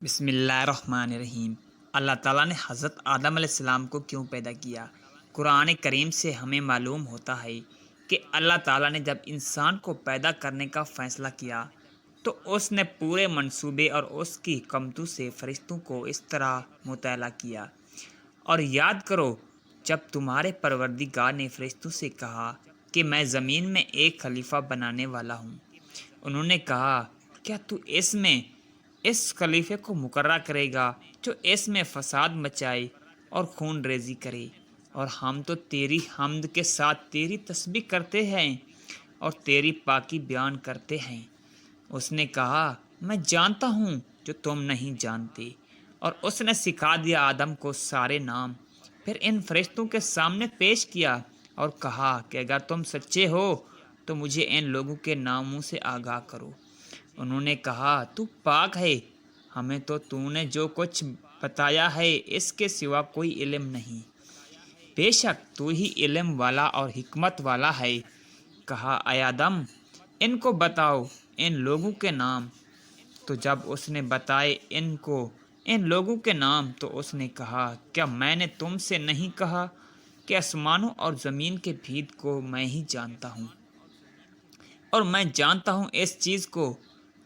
بسم اللہ الرحمن الرحیم۔ اللہ تعالیٰ نے حضرت آدم علیہ السلام کو کیوں پیدا کیا؟ قرآن کریم سے ہمیں معلوم ہوتا ہے کہ اللہ تعالیٰ نے جب انسان کو پیدا کرنے کا فیصلہ کیا تو اس نے پورے منصوبے اور اس کی حکمتوں سے فرشتوں کو اس طرح مطلع کیا۔ اور یاد کرو جب تمہارے پروردگار نے فرشتوں سے کہا کہ میں زمین میں ایک خلیفہ بنانے والا ہوں، انہوں نے کہا کیا تو اس خلیفے کو مقررہ کرے گا جو اس میں فساد مچائے اور خون ریزی کرے، اور ہم تو تیری حمد کے ساتھ تیری تسبیح کرتے ہیں اور تیری پاکی بیان کرتے ہیں۔ اس نے کہا میں جانتا ہوں جو تم نہیں جانتے، اور اس نے سکھا دیا آدم کو سارے نام۔ پھر ان فرشتوں کے سامنے پیش کیا اور کہا کہ اگر تم سچے ہو تو مجھے ان لوگوں کے ناموں سے آگاہ کرو۔ انہوں نے کہا تو پاک ہے، ہمیں تو نے جو کچھ بتایا ہے اس کے سوا کوئی علم نہیں، بے شک تو ہی علم والا اور حکمت والا ہے۔ کہا اے آدم ان کو بتاؤ ان لوگوں کے نام۔ تو جب اس نے بتائے ان لوگوں کے نام تو اس نے کہا کیا میں نے تم سے نہیں کہا کہ آسمانوں اور زمین کے بھید کو میں ہی جانتا ہوں، اور میں جانتا ہوں اس چیز کو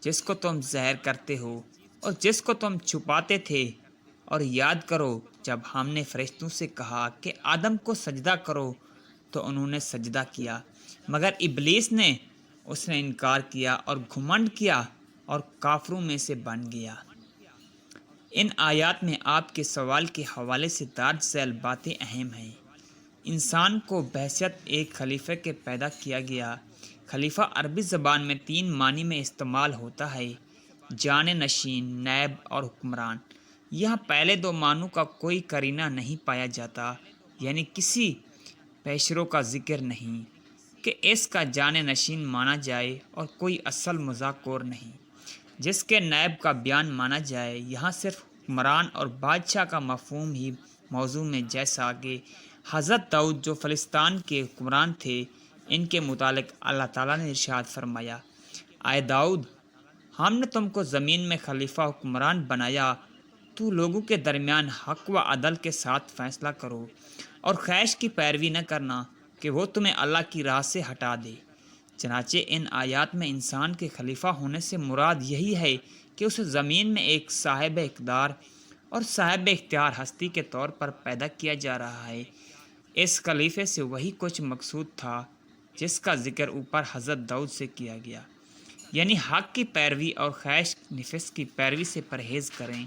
جس کو تم ظاہر کرتے ہو اور جس کو تم چھپاتے تھے۔ اور یاد کرو جب ہم نے فرشتوں سے کہا کہ آدم کو سجدہ کرو تو انہوں نے سجدہ کیا، مگر ابلیس نے انکار کیا اور گھمنڈ کیا اور کافروں میں سے بن گیا۔ ان آیات میں آپ کے سوال کے حوالے سے درج ذیل باتیں اہم ہیں۔ انسان کو بحیثیت ایک خلیفہ کے پیدا کیا گیا۔ خلیفہ عربی زبان میں 3 معنی میں استعمال ہوتا ہے: جان نشین، نائب اور حکمران۔ یہاں پہلے 2 معنوں کا کوئی قرینہ نہیں پایا جاتا، یعنی کسی پیشرو کا ذکر نہیں کہ اس کا جان نشین مانا جائے اور کوئی اصل مذاکر نہیں جس کے نائب کا بیان مانا جائے۔ یہاں صرف حکمران اور بادشاہ کا مفہوم ہی موضوع میں، جیسا کہ حضرت داؤد جو فلسطین کے حکمران تھے، ان کے متعلق اللہ تعالیٰ نے ارشاد فرمایا اے داؤد ہم نے تم کو زمین میں خلیفہ حکمران بنایا، تو لوگوں کے درمیان حق و عدل کے ساتھ فیصلہ کرو اور خواہش کی پیروی نہ کرنا کہ وہ تمہیں اللہ کی راہ سے ہٹا دے۔ چنانچہ ان آیات میں انسان کے خلیفہ ہونے سے مراد یہی ہے کہ اسے زمین میں ایک صاحب اقتدار اور صاحب اختیار ہستی کے طور پر پیدا کیا جا رہا ہے۔ اس خلیفے سے وہی کچھ مقصود تھا جس کا ذکر اوپر حضرت داؤد سے کیا گیا، یعنی حق کی پیروی اور خواہش نفس کی پیروی سے پرہیز کریں۔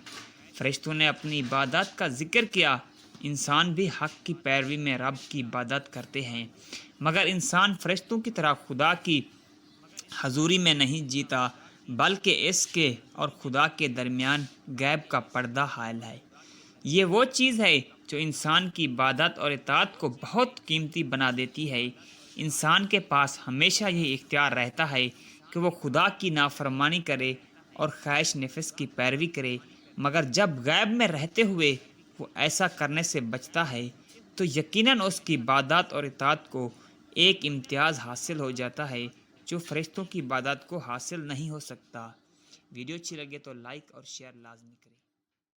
فرشتوں نے اپنی عبادات کا ذکر کیا۔ انسان بھی حق کی پیروی میں رب کی عبادت کرتے ہیں، مگر انسان فرشتوں کی طرح خدا کی حضوری میں نہیں جیتا، بلکہ اس کے اور خدا کے درمیان غیب کا پردہ حائل ہے۔ یہ وہ چیز ہے جو انسان کی عبادت اور اطاعت کو بہت قیمتی بنا دیتی ہے۔ انسان کے پاس ہمیشہ یہ اختیار رہتا ہے کہ وہ خدا کی نافرمانی کرے اور خواہش نفس کی پیروی کرے، مگر جب غیب میں رہتے ہوئے وہ ایسا کرنے سے بچتا ہے تو یقیناً اس کی عبادت اور اطاعت کو ایک امتیاز حاصل ہو جاتا ہے جو فرشتوں کی عبادت کو حاصل نہیں ہو سکتا۔ ویڈیو اچھی لگے تو لائک اور شیئر لازمی کریں۔